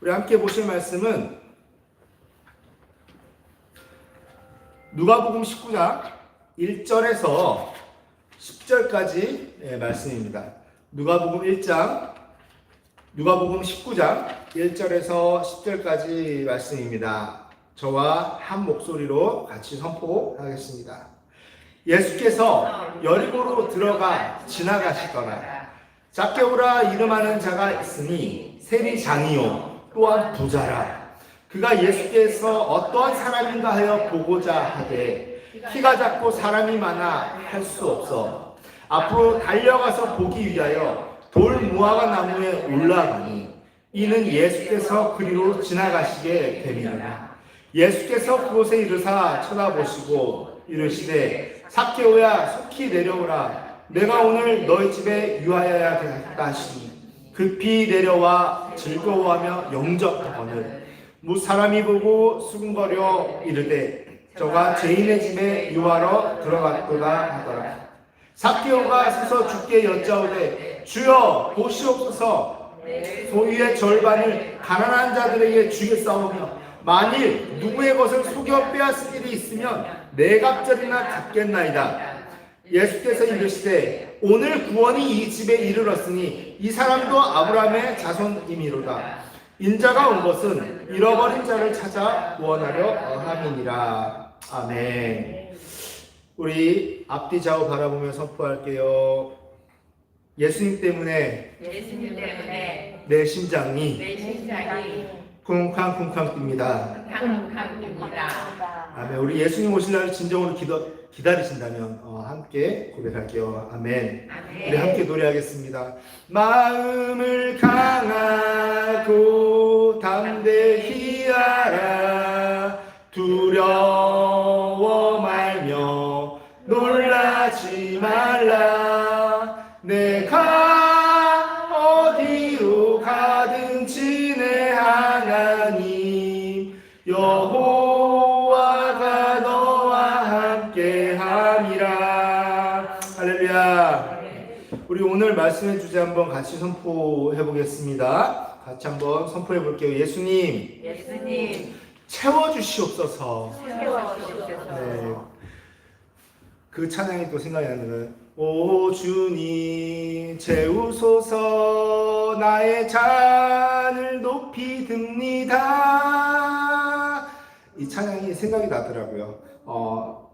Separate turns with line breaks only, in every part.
우리 함께 보실 말씀은 누가복음 19장 1절에서 10절까지 말씀입니다. 누가복음 19장 1절에서 10절까지 말씀입니다. 저와 한 목소리로 같이 선포하겠습니다. 예수께서 여리고로 들어가 지나가시더라. zac개오라 이름하는 자가 있으니 세리장이요 또한 부자라. 그가 예수께서 어떠한 사람인가 하여 보고자 하되 키가 작고 사람이 많아 할 수 없어 앞으로 달려가서 보기 위하여 돌 무화과 나무에 올라가니 이는 예수께서 그리로 지나가시게 됨이라. 예수께서 그곳에 이르사 쳐다보시고 이르시되 zac개오야 속히 내려오라. 내가 오늘 너희 집에 유하여야겠다 하시니 급히 내려와 즐거워하며 영접하거늘 무사람이 보고 수군거려 이르되 저가 죄인의 집에 유하러 들어갔도다 하더라. zac개오가 서서 주께 여짜오되 주여 보시옵소서 소유의 절반을 가난한 자들에게 주겠사오며 만일 누구의 것을 속여 빼앗을 일이 있으면 네 갑절이나 갚겠나이다. 예수께서 이르시되 오늘 구원이 이 집에 이르렀으니 이 사람도 아브라함의 자손이미로다. 인자가 온 것은 잃어버린 자를 찾아 구원하려 함이니라. 아멘. 우리 앞뒤 좌우 바라보며 선포할게요. 예수님 때문에 내 심장이 쿵쾅쿵쾅 뜁니다. 아멘. 우리 예수님 오실 날을 진정으로 기다리신다면 함께 고백할게요. 아멘. 우리 함께 노래하겠습니다. 마음을 강하고 담대히 하라. 두려워 말며 놀라지 말라. 내가 어디로 가든지 내 하나님 여호와가 너와 함께 함이라. 할렐루야. 우리 오늘 말씀의 주제 한번 같이 선포해 보겠습니다. 같이 한번 선포해 볼게요. 예수님 채워주시옵소서. 네. 그 찬양이 또 생각이 나는 거예요. 오 주님 채우소서 나의 잔을 높이 듭니다. 이 찬양이 생각이 나더라고요.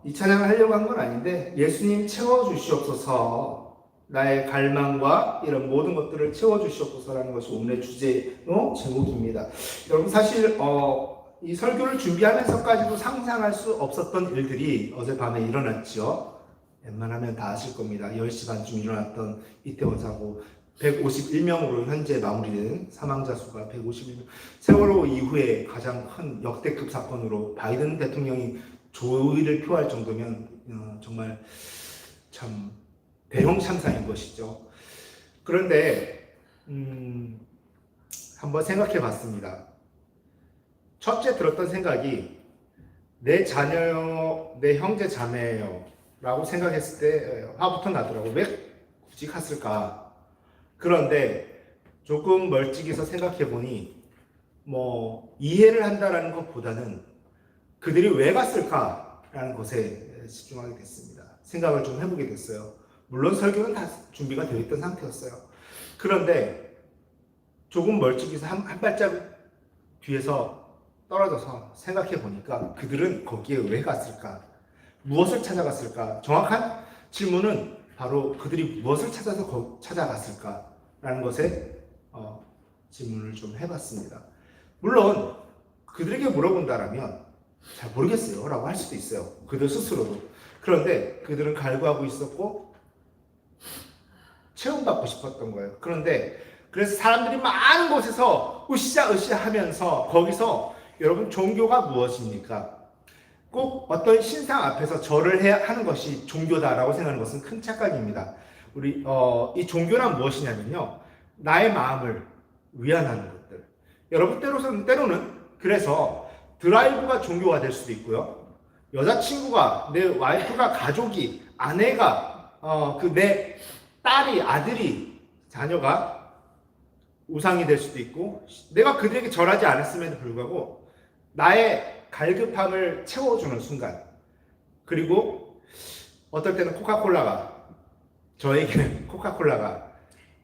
이 찬양을 하려고 한 건 아닌데 예수님 채워주시옵소서 나의 갈망과 이런 모든 것들을 채워주시옵소서라는 것이 오늘의 주제の제목입니다. 여러분 사실 이 설교를 준비하면서까지도 상상할 수 없었던 일들이 어젯밤에 일어났죠. 웬만하면 다 아실 겁니다. 10시 반쯤 일어났던 이태원 사고 151명으로 현재 마무리된 사망자 수가 151명. 세월호 이후에 가장 큰 역대급 사건으로 바이든 대통령이 조의를 표할 정도면 정말 참 대형 참사인 것이죠. 그런데 한번 생각해 봤습니다. 첫째 들었던 생각이 내 자녀요, 내 형제 자매예요 라고 생각했을 때 화부터 나더라고요. 왜 굳이 갔을까? 그런데 조금 멀찍이서 생각해 보니 이해를 한다라는 것보다는 그들이 왜 갔을까라는 것에 집중하게 됐습니다. 생각을 좀 해보게 됐어요. 물론 설교는 다 준비가 되어 있던 상태였어요. 그런데 조금 멀찍이서 한 발자국 뒤에서 떨어져서 생각해 보니까 그들은 거기에 왜 갔을까? 무엇을 찾아갔을까? 정확한 질문은 바로 그들이 무엇을 찾아서 찾아갔을까라는 것에 질문을 좀 해봤습니다. 물론 그들에게 물어본다라면 잘 모르겠어요 라고 할 수도 있어요. 그들 스스로도. 그런데 그들은 갈구하고 있었고 체험받고 싶었던 거예요. 그런데 그래서 사람들이 많은 곳에서 으쌰으쌰 하면서 거기서 여러분 종교가 무엇입니까? 꼭 어떤 신상 앞에서 절을 해야 하는 것이 종교다라고 생각하는 것은 큰 착각입니다. 우리 이 종교란 무엇이냐면요, 나의 마음을 위안하는 것들. 여러분 때로는 그래서 드라이브가 종교가 될 수도 있고요. 여자친구가, 내 와이프가, 가족이, 아내가, 내 딸이, 아들이, 자녀가 우상이 될 수도 있고, 내가 그들에게 절하지 않았음에도 불구하고 나의 갈급함을 채워주는 순간, 그리고 어떨 때는 저에게는 코카콜라가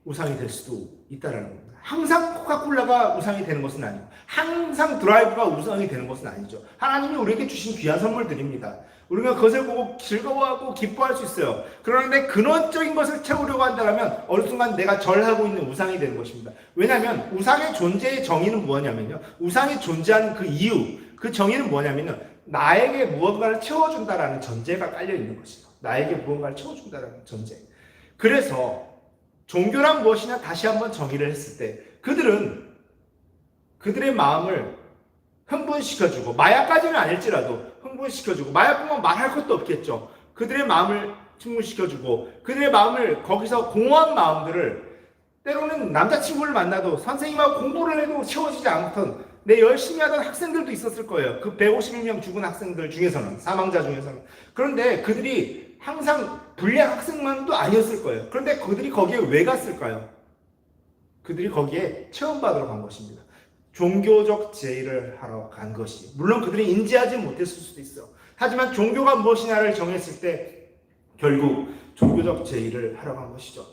우상이 될 수도 있다는 겁니다. 항상 코카콜라가 우상이 되는 것은 아니고, 항상 드라이브가 우상이 되는 것은 아니죠. 하나님이 우리에게 주신 귀한 선물들입니다. 우리가 그것을 보고 즐거워하고 기뻐할 수 있어요. 그런데 근원적인 것을 채우려고 한다면 어느 순간 내가 절하고 있는 우상이 되는 것입니다. 왜냐하면 우상의 존재의 정의는 뭐냐면요, 우상이 존재하는 그 이유, 그 정의는 뭐냐면요, 나에게 무언가를 채워준다라는 전제가 깔려있는 것이죠. 나에게 무언가를 채워준다라는 전제. 그래서 종교란 무엇이냐 다시 한번 정의를 했을 때, 그들은 그들의 마음을 흥분시켜주고, 마약까지는 아닐지라도 흥분시켜주고, 마약 보면 말할 것도 없겠죠. 그들의 마음을 흥분시켜주고, 그들의 마음을, 거기서 공허한 마음들을, 때로는 남자친구를 만나도 선생님하고 공부를 해도 채워지지 않던, 내 열심히 하던 학생들도 있었을 거예요. 그 151명 죽은 학생들 중에서는, 사망자 중에서는. 그런데 그들이 항상 불량 학생만도 아니었을 거예요. 그런데 그들이 거기에 왜 갔을까요? 그들이 거기에 체험받으러 간 것입니다. 종교적 제의를 하러 간 것이. 물론 그들이 인지하지 못했을 수도 있어요. 하지만 종교가 무엇이냐를 정했을 때 결국 종교적 제의를 하러 간 것이죠.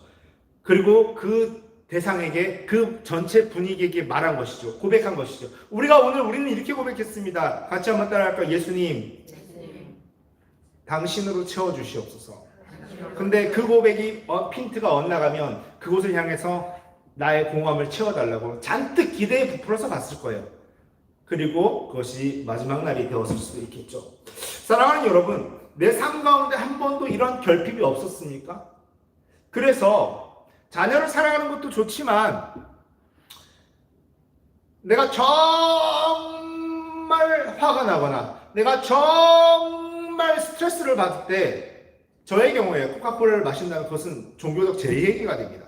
그리고 그 대상에게, 그 전체 분위기에게 말한 것이죠. 고백한 것이죠. 우리는 이렇게 고백했습니다. 같이 한번 따라할까요? 예수님, 당신으로 채워주시옵소서. 근데 그 고백이 핀트가 엇나가면 그곳을 향해서 나의 공허함을 채워달라고 잔뜩 기대에 부풀어서 갔을 거예요. 그리고 그것이 마지막 날이 되었을 수도 있겠죠. 사랑하는 여러분, 내 삶 가운데 한 번도 이런 결핍이 없었습니까? 그래서 자녀를 사랑하는 것도 좋지만, 내가 정말 화가 나거나 내가 정말 스트레스를 받을 때, 저의 경우에 코카콜라를 마신다면 그것은 종교적 재해기가 됩니다.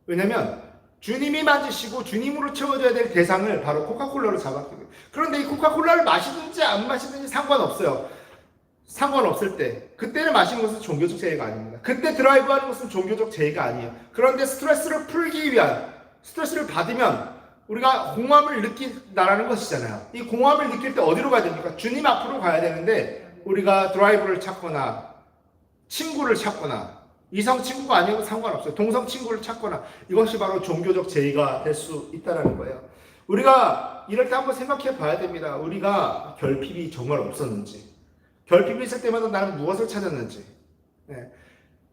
왜냐하면 주님이 만지시고 주님으로 채워져야 될 대상을 바로 코카콜라로 잡았기 때문에. 그런데 이 코카콜라를 마시든지 안 마시든지 상관없어요. 상관없을 때, 그때를 마시는 것은 종교적 재해가 아닙니다. 그때 드라이브하는 것은 종교적 재해가 아니에요. 그런데 스트레스를 풀기 위한, 스트레스를 받으면 우리가 공허함을 느낀다라는 것이잖아요. 이 공허함을 느낄 때 어디로 가야 됩니까? 주님 앞으로 가야 되는데, 우리가 드라이브를 찾거나 친구를 찾거나, 이성 친구가 아니어도 상관없어요. 동성 친구를 찾거나, 이것이 바로 종교적 제의가 될 수 있다는 거예요. 우리가 이럴 때 한번 생각해 봐야 됩니다. 우리가 결핍이 정말 없었는지, 결핍이 있을 때마다 나는 무엇을 찾았는지. 네.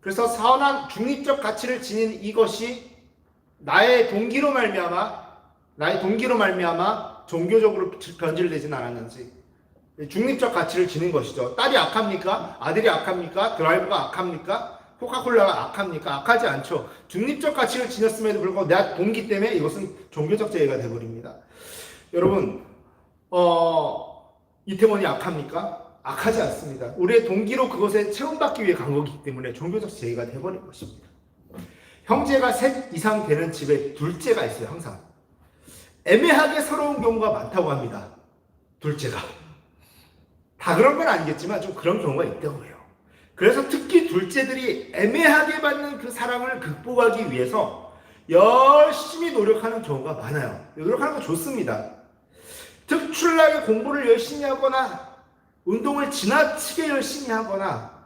그래서 선한 중립적 가치를 지닌 이것이 나의 동기로 말미암아 종교적으로 변질되진 않았는지. 중립적 가치를 지닌 것이죠. 딸이 악합니까? 아들이 악합니까? 드라이브가 악합니까? 코카콜라가 악합니까? 악하지 않죠. 중립적 가치를 지녔음에도 불구하고 내 동기 때문에 이것은 종교적 제의가 되어버립니다. 여러분, 이태원이 악합니까? 악하지 않습니다. 우리의 동기로 그것에 체험받기 위해 간 거기 때문에 종교적 제의가 되어버린 것입니다. 형제가 셋 이상 되는 집에 둘째가 있어요. 항상 애매하게 서러운 경우가 많다고 합니다. 둘째가 다 그런 건 아니겠지만 좀 그런 경우가 있다고 해요. 그래서 특히 둘째들이 애매하게 받는 그 사랑을 극복하기 위해서 열심히 노력하는 경우가 많아요. 노력하는 거 좋습니다. 특출나게 공부를 열심히 하거나 운동을 지나치게 열심히 하거나,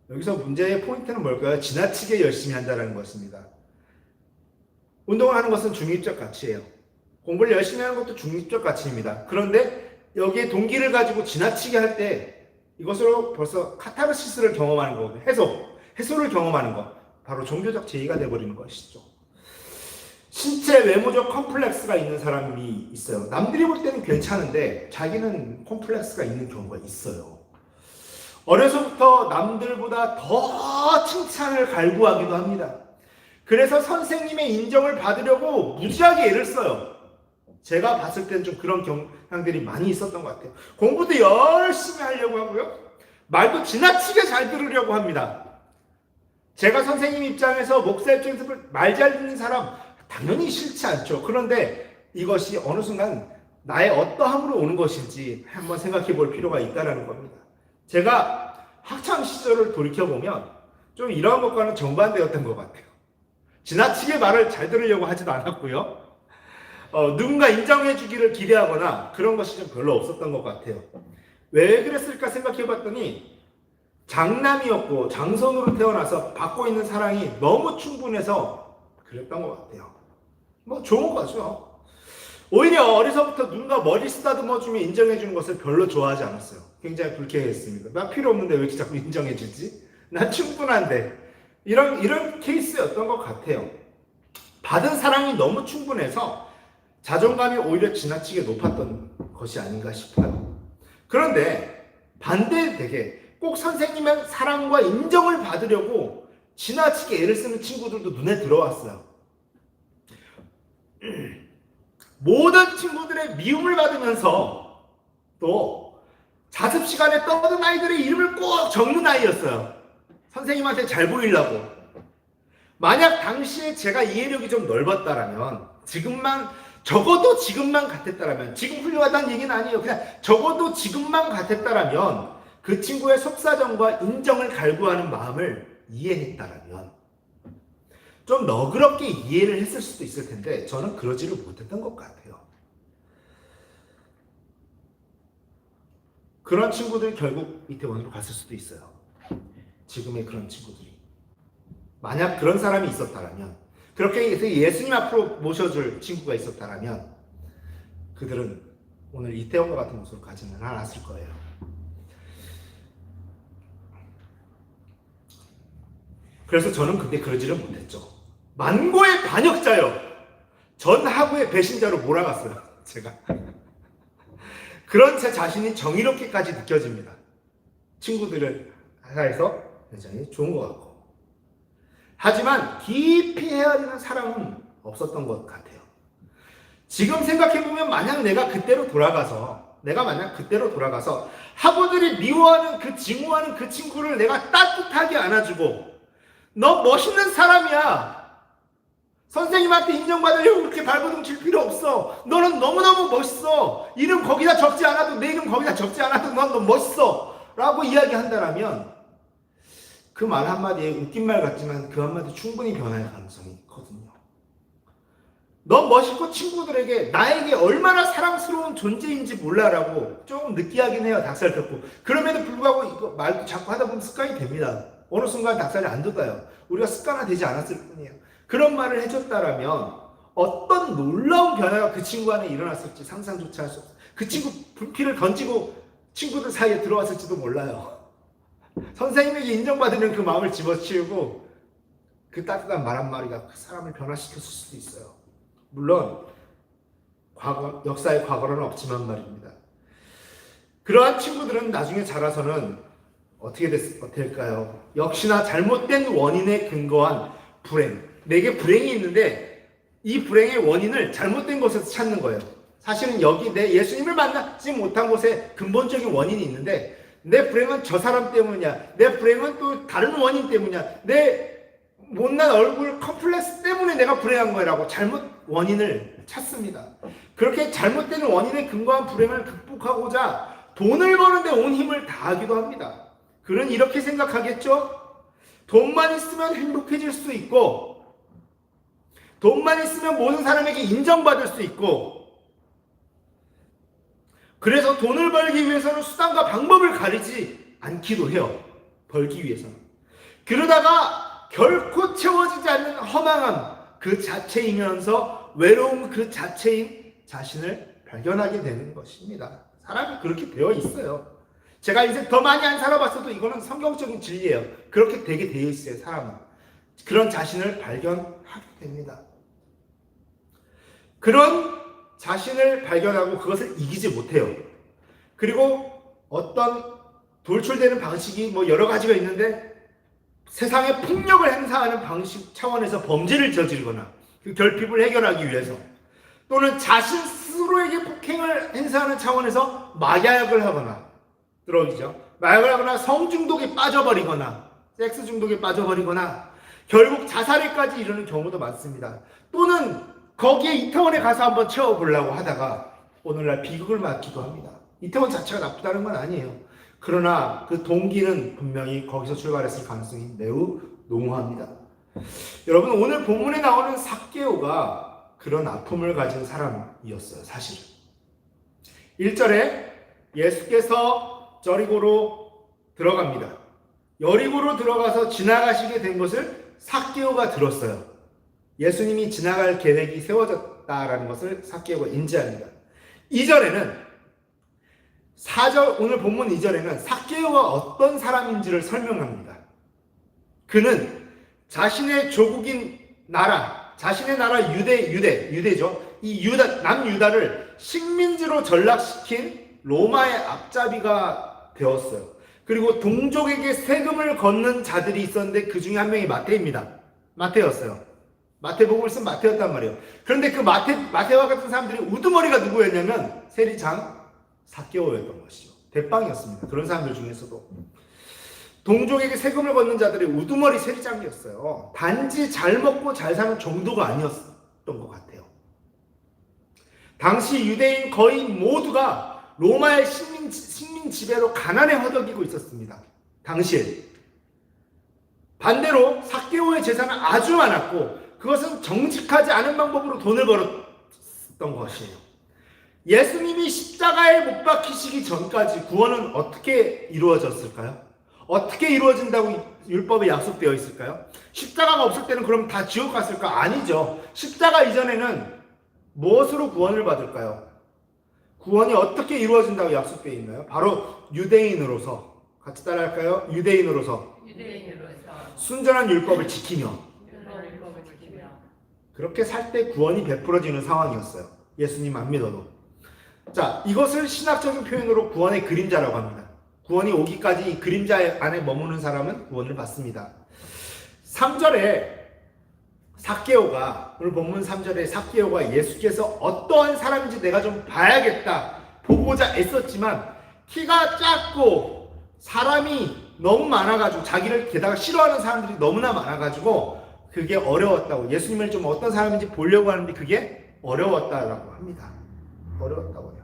여기서 문제의 포인트는 뭘까요? 지나치게 열심히 한다는 것입니다. 운동을 하는 것은 중립적 가치예요. 공부를 열심히 하는 것도 중립적 가치입니다. 그런데 여기에 동기를 가지고 지나치게 할 때 이것으로 벌써 카타르시스를 경험하는 거거든요. 해소를 경험하는 것. 바로 종교적 제의가 되어버리는 것이죠. 신체 외모적 컴플렉스가 있는 사람이 있어요. 남들이 볼 때는 괜찮은데 자기는 컴플렉스가 있는 경우가 있어요. 어려서부터 남들보다 더 칭찬을 갈구하기도 합니다. 그래서 선생님의 인정을 받으려고 무지하게 애를 써요. 제가 봤을 때는 좀 그런 경향들이 많이 있었던 것 같아요. 공부도 열심히 하려고 하고요. 말도 지나치게 잘 들으려고 합니다. 제가 선생님 입장에서 목사 입장에서 말 잘 듣는 사람 당연히 싫지 않죠. 그런데 이것이 어느 순간 나의 어떠함으로 오는 것인지 한번 생각해 볼 필요가 있다는 겁니다. 제가 학창시절을 돌이켜보면 좀 이러한 것과는 정반대였던 것 같아요. 지나치게 말을 잘 들으려고 하지도 않았고요. 누군가 인정해 주기를 기대하거나 그런 것이 좀 별로 없었던 것 같아요. 왜 그랬을까 생각해 봤더니 장남이었고 장손으로 태어나서 받고 있는 사랑이 너무 충분해서 그랬던 것 같아요. 뭐 좋은 거죠. 오히려 어려서부터 누군가 머리 쓰다듬어주면 인정해주는 것을 별로 좋아하지 않았어요. 굉장히 불쾌했습니다. 나 필요 없는데 왜 이렇게 자꾸 인정해주지? 나 충분한데. 이런 케이스였던 것 같아요. 받은 사랑이 너무 충분해서 자존감이 오히려 지나치게 높았던 것이 아닌가 싶어요. 그런데 반대되게 꼭 선생님의 사랑과 인정을 받으려고 지나치게 애를 쓰는 친구들도 눈에 들어왔어요. 모든 친구들의 미움을 받으면서 또 자습 시간에 떠드는 아이들의 이름을 꼭 적는 아이였어요. 선생님한테 잘 보이려고. 만약 당시에 제가 이해력이 좀 넓었다라면, 적어도 지금만 같았다라면, 지금 훌륭하다는 얘기는 아니에요. 그냥 적어도 지금만 같았다라면 그 친구의 속사정과 인정을 갈구하는 마음을 이해했다라면 좀 너그럽게 이해를 했을 수도 있을 텐데 저는 그러지를 못했던 것 같아요. 그런 친구들이 결국 이태원으로 갔을 수도 있어요. 지금의 그런 친구들이. 만약 그런 사람이 있었다면, 그렇게 해서 예수님 앞으로 모셔줄 친구가 있었다면 그들은 오늘 이태원과 같은 모습을 가지는 않았을 거예요. 그래서 저는 그때 그러지를 못했죠. 만고의 반역자요. 전 하고의 배신자로 몰아갔어요. 제가. 그런 제 자신이 정의롭게까지 느껴집니다. 친구들을 사이에서 굉장히 좋은 것 같고. 하지만 깊이 헤아리는 사랑은 없었던 것 같아요. 지금 생각해보면 만약 내가 그때로 돌아가서 학우들이 미워하는 증오하는 그 친구를 내가 따뜻하게 안아주고 너 멋있는 사람이야. 선생님한테 인정받으려고 그렇게 발버둥 칠 필요 없어. 너는 너무너무 멋있어. 이름 거기다 적지 않아도 내 이름 거기다 적지 않아도 넌 너무 멋있어. 라고 이야기한다면 그 말 한마디에 웃긴 말 같지만 그 한마디 충분히 변할 가능성이 있거든요. 넌 멋있고 친구들에게 나에게 얼마나 사랑스러운 존재인지 몰라라고 조금 느끼하긴 해요. 닭살 펴고. 그럼에도 불구하고 이거 말도 자꾸 하다 보면 습관이 됩니다. 어느 순간 닭살이 안 돋아요. 우리가 습관화되지 않았을 뿐이에요. 그런 말을 해줬다라면 어떤 놀라운 변화가 그 친구 안에 일어났을지 상상조차 할 수 없어요. 그 친구 불피를 던지고 친구들 사이에 들어왔을지도 몰라요. 선생님에게 인정받으면 그 마음을 집어치우고 그 따뜻한 말 한마디가 그 사람을 변화시켰을 수도 있어요. 물론 역사의 과거로는 없지만 말입니다. 그러한 친구들은 나중에 자라서는 어떻게 될까요? 역시나 잘못된 원인에 근거한 불행. 내게 불행이 있는데 이 불행의 원인을 잘못된 곳에서 찾는 거예요. 사실은 여기 내 예수님을 만나지 못한 곳에 근본적인 원인이 있는데 내 불행은 저 사람 때문이야. 내 불행은 또 다른 원인 때문이야. 내 못난 얼굴 컴플렉스 때문에 내가 불행한 거라고 잘못 원인을 찾습니다. 그렇게 잘못된 원인에 근거한 불행을 극복하고자 돈을 버는데 온 힘을 다하기도 합니다. 그는 이렇게 생각하겠죠? 돈만 있으면 행복해질 수 있고 돈만 있으면 모든 사람에게 인정받을 수 있고 그래서 돈을 벌기 위해서는 수단과 방법을 가리지 않기도 해요. 벌기 위해서는. 그러다가 결코 채워지지 않는 허망함 그 자체이면서 외로움 그 자체인 자신을 발견하게 되는 것입니다. 사람이 그렇게 되어 있어요. 제가 이제 더 많이 안 살아봤어도 이거는 성경적인 진리예요. 그렇게 되게 되어 있어요. 사람은. 그런 자신을 발견하게 됩니다. 그런 자신을 발견하고 그것을 이기지 못해요. 그리고 어떤 돌출되는 방식이 여러 가지가 있는데 세상에 폭력을 행사하는 방식 차원에서 범죄를 저지르거나 그 결핍을 해결하기 위해서 또는 자신 스스로에게 폭행을 행사하는 차원에서 마약을 하거나 들어오죠. 마약을 하거나 성중독에 빠져버리거나 섹스 중독에 빠져버리거나 결국 자살에까지 이르는 경우도 많습니다. 또는 거기에 이태원에 가서 한번 채워보려고 하다가 오늘날 비극을 맞기도 합니다. 이태원 자체가 나쁘다는 건 아니에요. 그러나 그 동기는 분명히 거기서 출발했을 가능성이 매우 농후합니다. 여러분 오늘 본문에 나오는 삭개오가 그런 아픔을 가진 사람이었어요, 사실은. 1절에 예수께서 여리고로 들어갑니다. 여리고로 들어가서 지나가시게 된 것을 삭개오가 들었어요. 예수님이 지나갈 계획이 세워졌다라는 것을 삭개오가 인지합니다. 2절에는 오늘 본문 2절에는 삭개오가 어떤 사람인지를 설명합니다. 그는 자신의 조국인 나라, 자신의 나라 유대죠. 이 남유다를 식민지로 전락시킨 로마의 앞잡이가 되었어요. 그리고 동족에게 세금을 걷는 자들이 있었는데 그 중에 한 명이 마태입니다. 마태였어요. 마태복음을 쓴 마태였단 말이에요. 그런데 그 마태와 같은 사람들이 우두머리가 누구였냐면 세리장 삭개오였던 것이죠. 대빵이었습니다. 그런 사람들 중에서도. 동족에게 세금을 걷는 자들이 우두머리 세리장이었어요. 단지 잘 먹고 잘 사는 정도가 아니었던 것 같아요. 당시 유대인 거의 모두가 로마의 식민 지배로 가난에 허덕이고 있었습니다. 당시에. 반대로 삭개오의 재산은 아주 많았고 그것은 정직하지 않은 방법으로 돈을 벌었던 것이에요. 예수님이 십자가에 못 박히시기 전까지 구원은 어떻게 이루어졌을까요? 어떻게 이루어진다고 율법에 약속되어 있을까요? 십자가가 없을 때는 그럼 다 지옥 갔을까? 아니죠. 십자가 이전에는 무엇으로 구원을 받을까요? 구원이 어떻게 이루어진다고 약속되어 있나요? 바로 유대인으로서. 같이 따라할까요? 유대인으로서. 순전한 율법을 지키며. 그렇게 살 때 구원이 베풀어지는 상황이었어요. 예수님 안 믿어도. 자, 이것을 신학적인 표현으로 구원의 그림자라고 합니다. 구원이 오기까지 이 그림자 안에 머무는 사람은 구원을 받습니다. 3절에 삭개오가, 오늘 본문 3절에 삭개오가 예수께서 어떠한 사람인지 내가 좀 봐야겠다 보고자 애썼지만 키가 작고 사람이 너무 많아가지고 자기를 게다가 싫어하는 사람들이 너무나 많아가지고 그게 어려웠다고, 예수님을 좀 어떤 사람인지 보려고 하는데 그게 어려웠다라고 합니다. 어려웠다고 해요.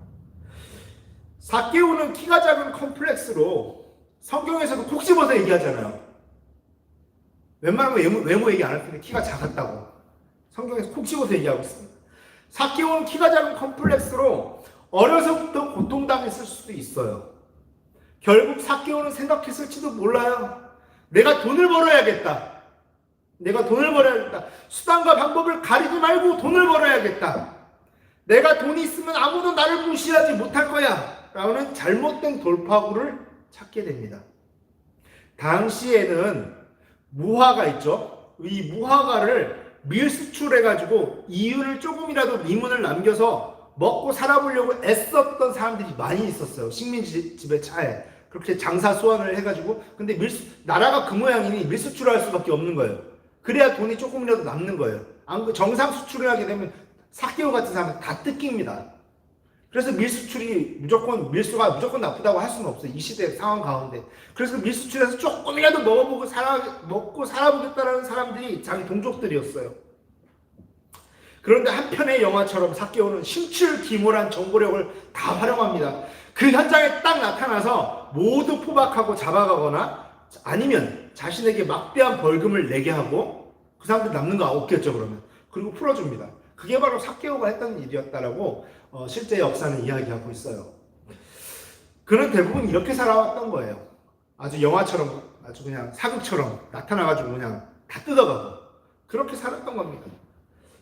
삭개오는 키가 작은 컴플렉스로 성경에서도 콕 집어서 얘기하잖아요. 웬만하면 외모 얘기 안 할 텐데 키가 작았다고 성경에서 콕 집어서 얘기하고 있습니다. 삭개오는 키가 작은 컴플렉스로 어려서부터 고통당했을 수도 있어요. 결국 삭개오는 생각했을지도 몰라요. 내가 돈을 벌어야겠다. 수단과 방법을 가리지 말고 돈을 벌어야겠다. 내가 돈이 있으면 아무도 나를 무시하지 못할 거야. 라는 잘못된 돌파구를 찾게 됩니다. 당시에는 무화가 있죠. 이 무화과를 밀수출해가지고 이윤을 조금이라도 리문을 남겨서 먹고 살아보려고 애썼던 사람들이 많이 있었어요. 식민지배 차에. 그렇게 장사 수완을 해가지고. 근데 나라가 그 모양이니 밀수출을 할 수밖에 없는 거예요. 그래야 돈이 조금이라도 남는 거예요. 정상 수출을 하게 되면 삭개오 같은 사람은 다 뜯깁니다. 그래서 밀수가 무조건 나쁘다고 할 수는 없어요. 이 시대 상황 가운데. 그래서 밀수출해서 조금이라도 먹고 살아보겠다라는 사람들이 자기 동족들이었어요. 그런데 한편의 영화처럼 삭개오는 심출기몰한 정보력을 다 활용합니다. 그 현장에 딱 나타나서 모두 포박하고 잡아가거나 아니면 자신에게 막대한 벌금을 내게 하고 그 사람들 남는 거 없겠죠, 그러면. 그리고 풀어줍니다. 그게 바로 삭개오가 했던 일이었다라고 실제 역사는 이야기하고 있어요. 그는 대부분 이렇게 살아왔던 거예요. 아주 영화처럼, 아주 그냥 사극처럼 나타나가지고 그냥 다 뜯어가고 그렇게 살았던 겁니다.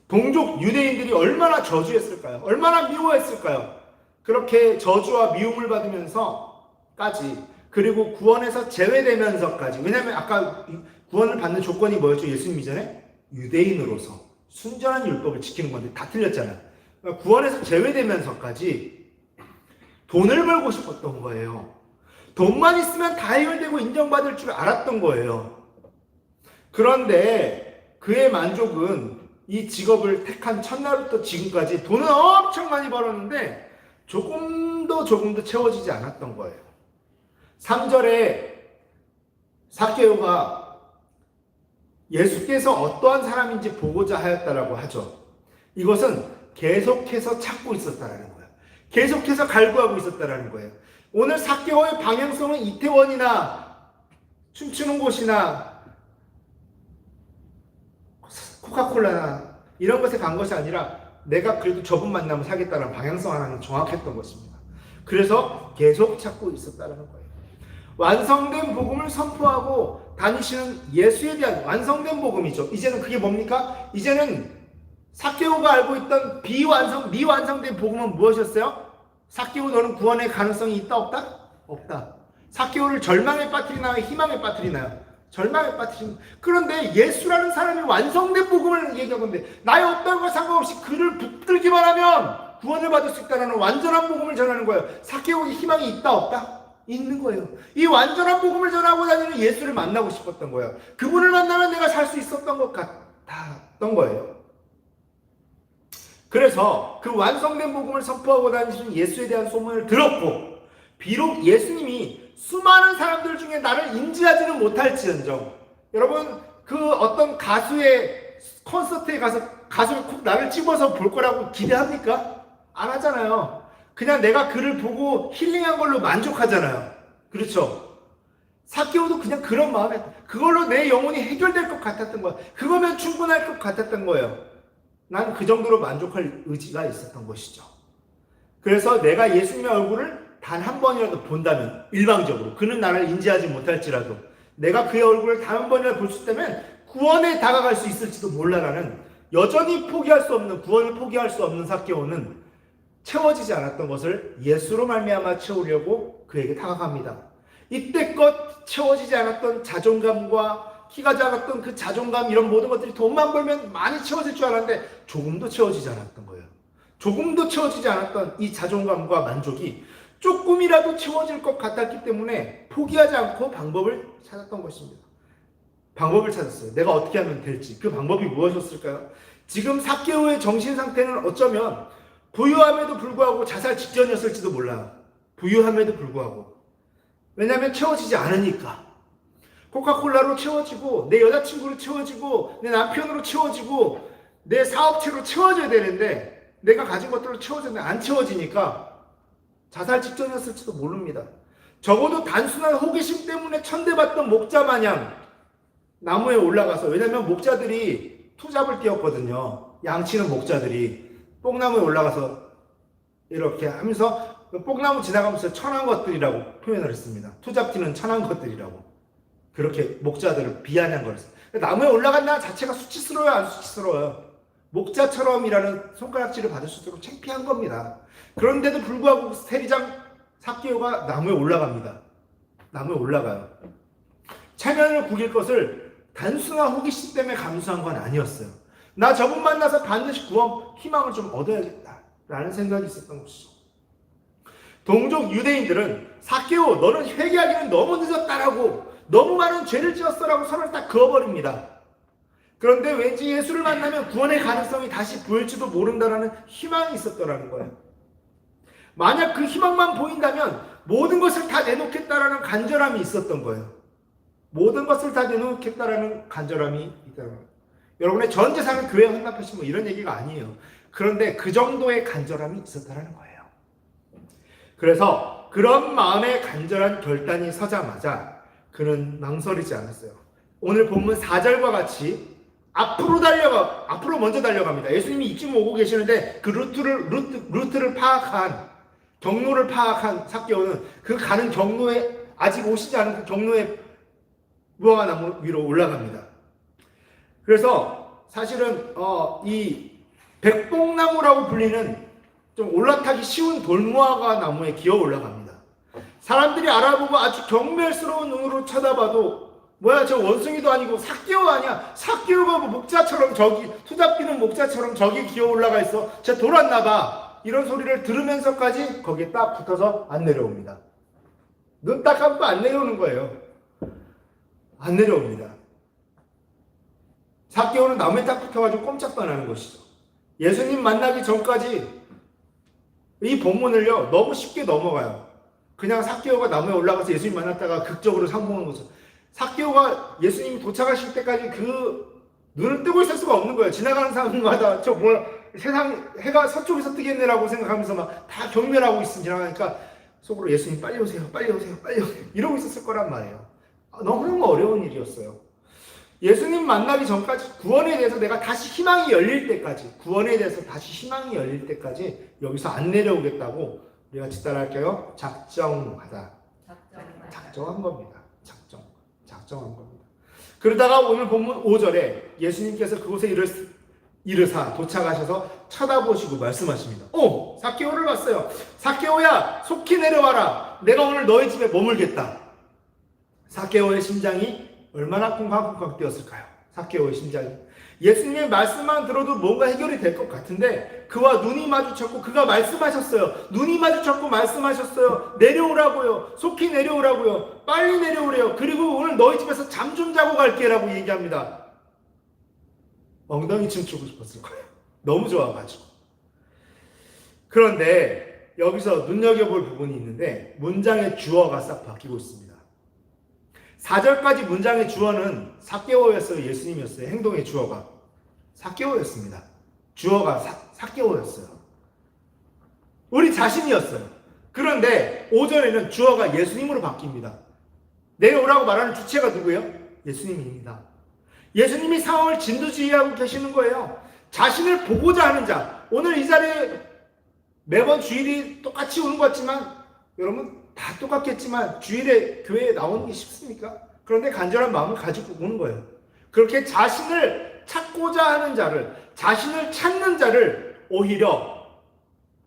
동족 유대인들이 얼마나 저주했을까요? 얼마나 미워했을까요? 그렇게 저주와 미움을 받으면서까지, 그리고 구원에서 제외되면서까지. 왜냐하면 아까 구원을 받는 조건이 뭐였죠? 예수님 이전에? 유대인으로서 순전한 율법을 지키는 건데 다 틀렸잖아요. 그러니까 구원에서 제외되면서까지 돈을 벌고 싶었던 거예요. 돈만 있으면 다 해결되고 인정받을 줄 알았던 거예요. 그런데 그의 만족은 이 직업을 택한 첫날부터 지금까지 돈은 엄청 많이 벌었는데 조금도 채워지지 않았던 거예요. 3절에 삭개오가 예수께서 어떠한 사람인지 보고자 하였다라고 하죠. 이것은 계속해서 찾고 있었다라는 거예요. 계속해서 갈구하고 있었다라는 거예요. 오늘 삭개오의 방향성은 이태원이나 춤추는 곳이나 코카콜라나 이런 것에 간 것이 아니라 내가 그래도 저분 만나면 사겠다는 방향성 하나는 정확했던 것입니다. 그래서 계속 찾고 있었다는 거예요. 완성된 복음을 선포하고 다니시는 예수에 대한 완성된 복음이죠. 이제는 그게 뭡니까? 이제는 삭개오가 알고 있던 미완성된 복음은 무엇이었어요? 삭개오, 너는 구원의 가능성이 있다 없다? 없다. 삭개오를 절망에 빠뜨리나요? 희망에 빠뜨리나요? 절망에 빠뜨린. 그런데 예수라는 사람이 완성된 복음을 얘기하고 있는데 나의 어떤 것 상관없이 그를 붙들기만 하면 구원을 받을 수 있다는 완전한 복음을 전하는 거예요. 삭개오에 희망이 있다 없다? 있는 거예요. 이 완전한 복음을 전하고 다니는 예수를 만나고 싶었던 거예요. 그분을 만나면 내가 살 수 있었던 것 같았던 거예요. 그래서 그 완성된 복음을 선포하고 다니시는 예수에 대한 소문을 들었고, 비록 예수님이 수많은 사람들 중에 나를 인지하지는 못할지언정, 여러분 그 어떤 가수의 콘서트에 가서 가수가 꼭 나를 찍어서 볼 거라고 기대합니까? 안 하잖아요. 그냥 내가 그를 보고 힐링한 걸로 만족하잖아요. 그렇죠? 삭개오도 그냥 그런 마음에 그걸로 내 영혼이 해결될 것 같았던 거예요. 그거면 충분할 것 같았던 거예요. 난 그 정도로 만족할 의지가 있었던 것이죠. 그래서 내가 예수님의 얼굴을 단 한 번이라도 본다면, 일방적으로 그는 나를 인지하지 못할지라도 내가 그의 얼굴을 단 한 번이라도 볼 수 있다면 구원에 다가갈 수 있을지도 몰라라는, 여전히 포기할 수 없는, 구원을 포기할 수 없는 삭개오는 채워지지 않았던 것을 예수로 말미암아 채우려고 그에게 다가갑니다. 이때껏 채워지지 않았던 자존감과 키가 작았던 그 자존감, 이런 모든 것들이 돈만 벌면 많이 채워질 줄 알았는데 조금도 채워지지 않았던 거예요. 조금도 채워지지 않았던 이 자존감과 만족이 조금이라도 채워질 것 같았기 때문에 포기하지 않고 방법을 찾았던 것입니다. 방법을 찾았어요. 내가 어떻게 하면 될지. 그 방법이 무엇이었을까요? 지금 삭개오의 정신 상태는 어쩌면 부유함에도 불구하고 자살 직전이었을지도 몰라요. 부유함에도 불구하고. 왜냐하면 채워지지 않으니까. 코카콜라로 채워지고, 내 여자친구로 채워지고, 내 남편으로 채워지고, 내 사업체로 채워져야 되는데 내가 가진 것들로 채워졌는데 안 채워지니까 자살 직전이었을지도 모릅니다. 적어도 단순한 호기심 때문에 천대받던 목자 마냥 나무에 올라가서, 왜냐면 목자들이 투잡을 뛰었거든요. 양치는 목자들이 뽕나무에 올라가서 이렇게 하면서 뽕나무 지나가면서 천한 것들이라고 표현을 했습니다. 투잡 뛰는 천한 것들이라고. 그렇게 목자들을 비아냥 거렸어요. 나무에 올라간다는 자체가 수치스러워요, 안 수치스러워요? 목자처럼이라는 손가락질을 받을 수 있도록 창피한 겁니다. 그런데도 불구하고 세리장 삭개오가 나무에 올라갑니다. 나무에 올라가요. 체면을 구길 것을 단순한 호기심 때문에 감수한 건 아니었어요. 나 저분 만나서 반드시 구원, 희망을 좀 얻어야겠다라는 생각이 있었던 것이죠. 동족 유대인들은 삭개오, 너는 회개하기는 너무 늦었다라고, 너무 많은 죄를 지었어라고 선을 딱 그어버립니다. 그런데 왠지 예수를 만나면 구원의 가능성이 다시 보일지도 모른다라는 희망이 있었더라는 거예요. 만약 그 희망만 보인다면 모든 것을 다 내놓겠다라는 간절함이 있었던 거예요. 모든 것을 다 내놓겠다라는 간절함이 있다는 거예요. 여러분의 전 재산을 교회에 헌납하신 뭐 이런 얘기가 아니에요. 그런데 그 정도의 간절함이 있었다는 거예요. 그래서 그런 마음의 간절한 결단이 서자마자 그는 망설이지 않았어요. 오늘 본문 4절과 같이 앞으로 먼저 달려갑니다. 예수님이 이쯤 오고 계시는데 그 루트를 파악한, 경로를 파악한 삭개오는 그 가는 경로에, 아직 오시지 않은 그 경로에 무화과 나무 위로 올라갑니다. 그래서 사실은 이 백봉나무라고 불리는 좀 올라타기 쉬운 돌무화과 나무에 기어 올라갑니다. 사람들이 알아보고 아주 경멸스러운 눈으로 쳐다봐도 뭐야, 저 원숭이도 아니고 삭개오 아니야? 삭개오가 뭐 목자처럼 저기, 투잡기는 목자처럼 저기 기어 올라가 있어. 쟤 돌았나봐. 이런 소리를 들으면서까지 거기에 딱 붙어서 안 내려옵니다. 눈 딱 감고 안 내려오는 거예요. 안 내려옵니다. 삭개오는 나무에 딱 붙어가지고 꼼짝도 안 하는 것이죠. 예수님 만나기 전까지 이 본문을요, 너무 쉽게 넘어가요. 그냥 삭개오가 나무에 올라가서 예수님 만났다가 극적으로 상봉한 거죠. 삭개오가 예수님이 도착하실 때까지 그 눈을 뜨고 있을 수가 없는 거예요. 지나가는 사람마다 저 뭐야, 세상 해가 서쪽에서 뜨겠네라고 생각하면서 막 다 경멸하고 지나가니까 속으로 예수님 빨리 오세요, 빨리 오세요, 빨리 오세요 이러고 있었을 거란 말이에요. 너무너무 어려운 일이었어요. 예수님 만나기 전까지 구원에 대해서 내가 다시 희망이 열릴 때까지, 구원에 대해서 다시 희망이 열릴 때까지 여기서 안 내려오겠다고 우리가 같이 따라할게요. 작정하다. 작정한 겁니다. 작정한 겁니다. 그러다가 오늘 본문 5절에 예수님께서 그곳에 이르사 도착하셔서 쳐다보시고 말씀하십니다. 오! 삭개오를 봤어요. 삭개오야, 속히 내려와라. 내가 오늘 너희 집에 머물겠다. 삭개오의 심장이 얼마나 쿵쾅쿵쾅 뛰었을까요? 삭개오의 심장이. 예수님의 말씀만 들어도 뭔가 해결이 될 것 같은데 그와 눈이 마주쳤고 그가 말씀하셨어요. 눈이 마주쳤고 말씀하셨어요. 내려오라고요. 속히 내려오라고요. 빨리 내려오래요. 그리고 오늘 너희 집에서 잠 좀 자고 갈게 라고 얘기합니다. 엉덩이 춤추고 싶었을 거예요. 너무 좋아가지고. 그런데 여기서 눈여겨볼 부분이 있는데 문장의 주어가 싹 바뀌고 있습니다. 4절까지 문장의 주어는 삭개오였어요? 예수님이었어요? 행동의 주어가 삭개오였습니다. 주어가 삭개오였어요. 우리 자신이었어요. 그런데 5절에는 주어가 예수님으로 바뀝니다. 내려오라고 말하는 주체가 누구예요? 예수님입니다. 예수님이 상황을 진두지휘하고 계시는 거예요. 자신을 보고자 하는 자. 오늘 이 자리에 매번 주일이 똑같이 오는 것 같지만 여러분 다 똑같겠지만 주일에 교회에 나오는 게 쉽습니까? 그런데 간절한 마음을 가지고 오는 거예요. 그렇게 자신을 찾고자 하는 자를, 자신을 찾는 자를 오히려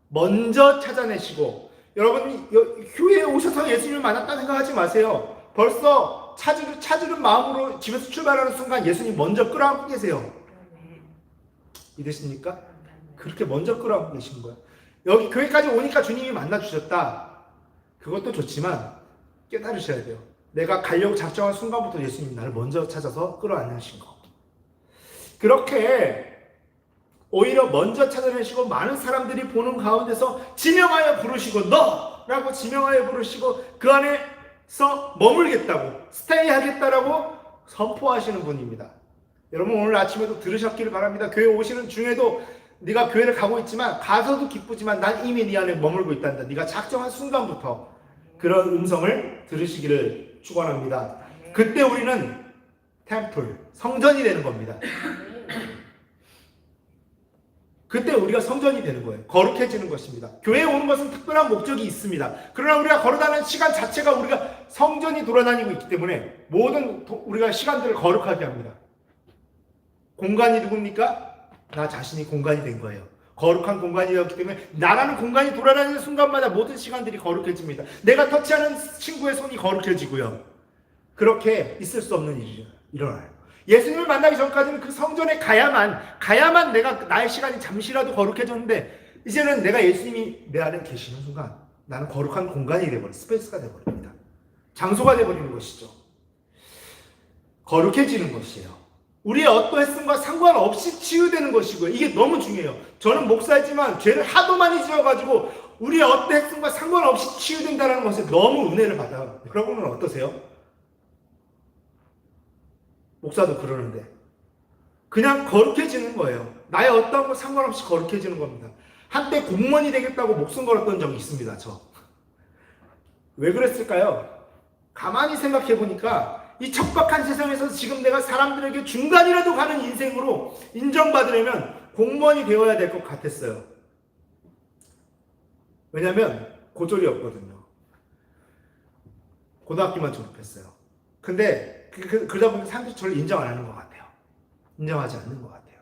먼저 찾아내시고, 여러분 교회에 오셔서 예수님을 만났다 생각하지 마세요. 벌써 찾으는 마음으로 집에서 출발하는 순간 예수님 먼저 끌어안고 계세요. 믿으십니까? 그렇게 먼저 끌어안고 계신 거예요. 여기 교회까지 오니까 주님이 만나주셨다. 그것도 좋지만 깨달으셔야 돼요. 내가 가려고 작정한 순간부터 예수님이 나를 먼저 찾아서 끌어안으신 거. 그렇게 오히려 먼저 찾아내시고 많은 사람들이 보는 가운데서 지명하여 부르시고 너라고 지명하여 부르시고 그 안에서 머물겠다고 스테이 하겠다라고 선포하시는 분입니다. 여러분 오늘 아침에도 들으셨기를 바랍니다. 교회 오시는 중에도 네가 교회를 가고 있지만 가서도 기쁘지만 난 이미 네 안에 머물고 있단다. 네가 작정한 순간부터 그런 음성을 들으시기를 축원합니다. 그때 우리는 템플, 성전이 되는 겁니다. 그때 우리가 성전이 되는 거예요. 거룩해지는 것입니다. 교회에 오는 것은 특별한 목적이 있습니다. 그러나 우리가 걸어다니는 시간 자체가 우리가 성전이 돌아다니고 있기 때문에 모든 우리가 시간들을 거룩하게 합니다. 공간이 누굽니까? 나 자신이 공간이 된 거예요. 거룩한 공간이었기 때문에 나라는 공간이 돌아다니는 순간마다 모든 시간들이 거룩해집니다. 내가 터치하는 친구의 손이 거룩해지고요. 그렇게 있을 수 없는 일이 일어나요. 예수님을 만나기 전까지는 그 성전에 가야만 내가 나의 시간이 잠시라도 거룩해졌는데 이제는 내가 예수님이 내 안에 계시는 순간 나는 거룩한 공간이 되어버려요. 스페이스가 되어버립니다. 장소가 되어버리는 것이죠. 거룩해지는 것이에요. 우리의 어떠했음과 상관없이 치유되는 것이고요. 이게 너무 중요해요. 저는 목사이지만 죄를 하도 많이 지어가지고 우리의 어떠했음과 상관없이 치유된다는 것에 너무 은혜를 받아요. 여러분은 어떠세요? 목사도 그러는데 그냥 거룩해지는 거예요. 나의 어떤 것 상관없이 거룩해지는 겁니다. 한때 공무원이 되겠다고 목숨 걸었던 적이 있습니다. 저. 왜 그랬을까요? 가만히 생각해 보니까 이 척박한 세상에서 지금 내가 사람들에게 중간이라도 가는 인생으로 인정받으려면 공무원이 되어야 될 것 같았어요. 왜냐하면 고졸이었거든요. 고등학교만 졸업했어요. 근데 그러다 보니까 사람들이 저를 인정 안 하는 것 같아요. 인정하지 않는 것 같아요.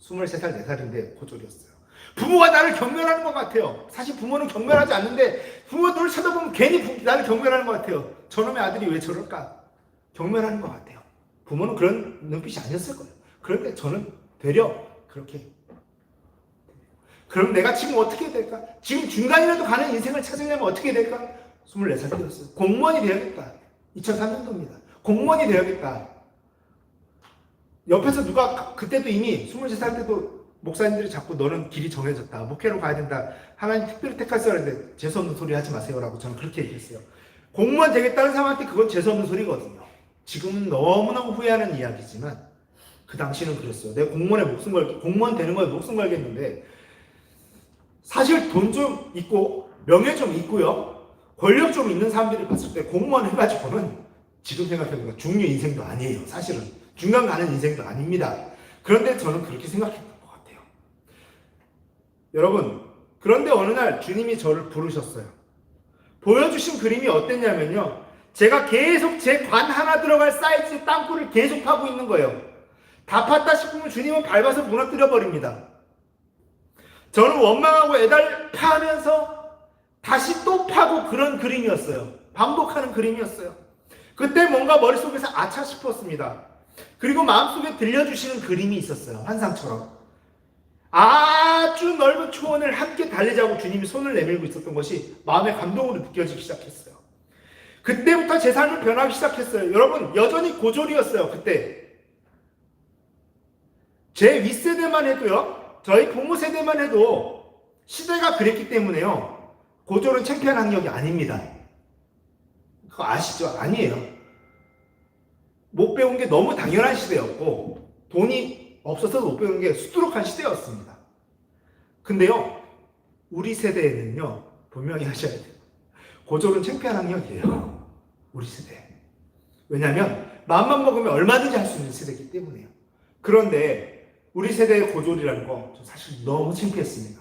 23살, 4살인데 고졸이었어요. 부모가 나를 경멸하는 것 같아요. 사실 부모는 경멸하지 않는데 부모들을 쳐다보면 괜히 나를 경멸하는 것 같아요. 저놈의 아들이 왜 저럴까? 경멸하는 것 같아요. 부모는 그런 눈빛이 아니었을 거예요. 그런데 저는 되려 그렇게. 그럼 내가 지금 어떻게 해야 될까? 지금 중간이라도 가는 인생을 찾으려면 어떻게 해야 될까? 24살 되었어요. 공무원이 되어야겠다. 2003년도입니다. 공무원이 되어야겠다. 옆에서 누가 그때도 이미 23살 때도 목사님들이 자꾸 너는 길이 정해졌다. 목회로 가야 된다. 하나님 특별히 택하셨어 그랬는데 재수없는 소리 하지 마세요라고 저는 그렇게 얘기했어요. 공무원 되겠다는 사람한테 그건 재수없는 소리거든요. 지금은 너무너무 후회하는 이야기지만 그 당시는 그랬어요. 내가 공무원 되는 거에 목숨 걸겠는데 사실 돈 좀 있고 명예 좀 있고요. 권력 좀 있는 사람들이 봤을 때 공무원 해가지고는 지금 생각해보니까 중류 인생도 아니에요. 사실은 중간 가는 인생도 아닙니다. 그런데 저는 그렇게 생각했던 것 같아요. 여러분, 그런데 어느 날 주님이 저를 부르셨어요. 보여주신 그림이 어땠냐면요, 제가 계속 제 관 하나 들어갈 사이즈의 땅굴을 계속 파고 있는 거예요. 다 팠다 싶으면 주님은 밟아서 무너뜨려 버립니다. 저는 원망하고 애달 파면서 다시 또 파고, 그런 그림이었어요. 반복하는 그림이었어요. 그때 뭔가 머릿속에서 아차 싶었습니다. 그리고 마음속에 들려주시는 그림이 있었어요. 환상처럼. 아주 넓은 초원을 함께 달리자고 주님이 손을 내밀고 있었던 것이 마음의 감동으로 느껴지기 시작했어요. 그때부터 제 삶을 변하기 시작했어요. 여러분, 여전히 고졸이었어요. 그때 제 윗세대만 해도요, 저희 부모 세대만 해도 시대가 그랬기 때문에요, 고졸은 창피한 학력이 아닙니다. 그거 아시죠? 아니에요. 못 배운 게 너무 당연한 시대였고, 돈이 없어서 못 배운 게 수두룩한 시대였습니다. 근데요, 우리 세대에는요, 분명히 하셔야 돼요. 고졸은 창피한 학력이에요. 우리 세대. 왜냐하면 마음만 먹으면 얼마든지 할 수 있는 세대이기 때문에요. 그런데 우리 세대의 고졸이라는 거 사실 너무 창피했습니다.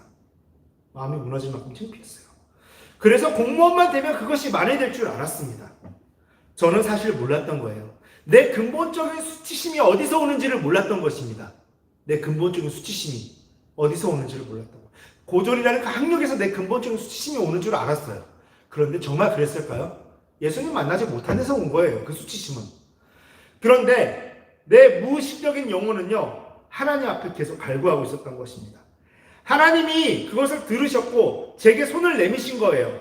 마음이 무너질 만큼 창피했어요. 그래서 공무원만 되면 그것이 만회될 줄 알았습니다. 저는 사실 몰랐던 거예요. 내 근본적인 수치심이 어디서 오는지를 몰랐던 것입니다. 내 근본적인 수치심이 어디서 오는지를 몰랐던 거예요. 고졸이라는 그 학력에서 내 근본적인 수치심이 오는 줄 알았어요. 그런데 정말 그랬을까요? 예수님 만나지 못한 데서 온 거예요. 그 수치심은. 그런데 내 무의식적인 영혼은요, 하나님 앞에 계속 갈구하고 있었던 것입니다. 하나님이 그것을 들으셨고 제게 손을 내미신 거예요.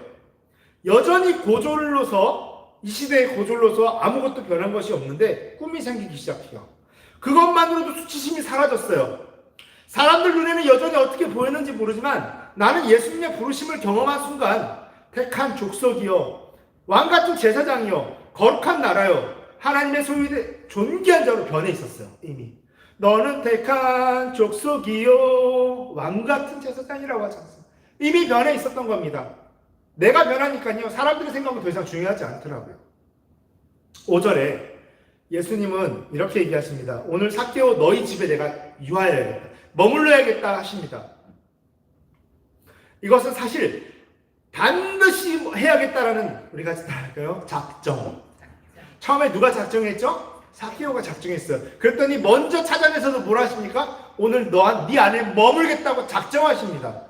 여전히 고졸로서, 이 시대의 고졸로서 아무것도 변한 것이 없는데 꿈이 생기기 시작해요. 그것만으로도 수치심이 사라졌어요. 사람들 눈에는 여전히 어떻게 보였는지 모르지만 나는 예수님의 부르심을 경험한 순간 택한 족속이요, 왕같은 제사장이요, 거룩한 나라요, 하나님의 소유의 존귀한 자로 변해 있었어요. 이미 너는 택한 족속이요, 왕같은 제사장이라고 하지 않습니까? 이미 변해 있었던 겁니다. 내가 변하니까요, 사람들의 생각은 더 이상 중요하지 않더라고요. 5절에 예수님은 이렇게 얘기하십니다. 오늘 삭개오, 너희 집에 내가 유하여야겠다, 머물러야겠다 하십니다. 이것은 사실 반드시 해야겠다라는, 우리가 할까요? 작정. 처음에 누가 작정했죠? 삭개오가 작정했어요. 그랬더니 먼저 찾아내서도 뭘 하십니까? 오늘 네 안에 머물겠다고 작정하십니다.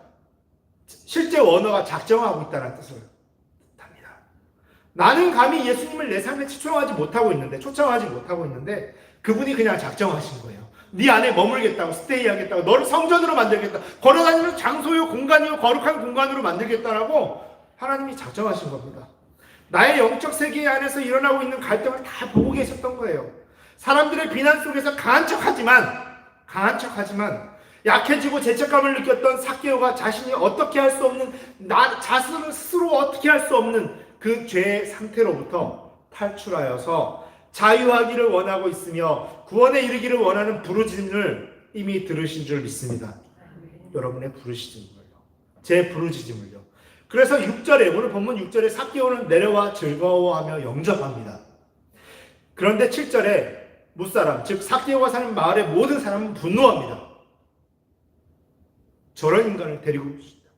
실제 원어가 작정하고 있다는 뜻을 합니다. 나는 감히 예수님을 내 삶에 초청하지 못하고 있는데 그분이 그냥 작정하신 거예요. 네 안에 머물겠다고, 스테이 하겠다고, 너를 성전으로 만들겠다, 걸어다니는 장소요, 공간이요, 거룩한 공간으로 만들겠다라고 하나님이 작정하신 겁니다. 나의 영적 세계 안에서 일어나고 있는 갈등을 다 보고 계셨던 거예요. 사람들의 비난 속에서 강한 척하지만 약해지고 죄책감을 느꼈던 삭개오가 자신이 어떻게 할 수 없는, 자신을 스스로 어떻게 할 수 없는 그 죄의 상태로부터 탈출하여서 자유하기를 원하고 있으며 구원에 이르기를 원하는 부르짖음을 이미 들으신 줄 믿습니다. 여러분의 부르짖음을요, 제 부르짖음을요. 그래서 6절에, 오늘 본문 6절에 삭개오는 내려와 즐거워하며 영접합니다. 그런데 7절에 무사람, 즉 삭개오가 사는 마을의 모든 사람은 분노합니다. 저런 인간을 데리고 오십니다.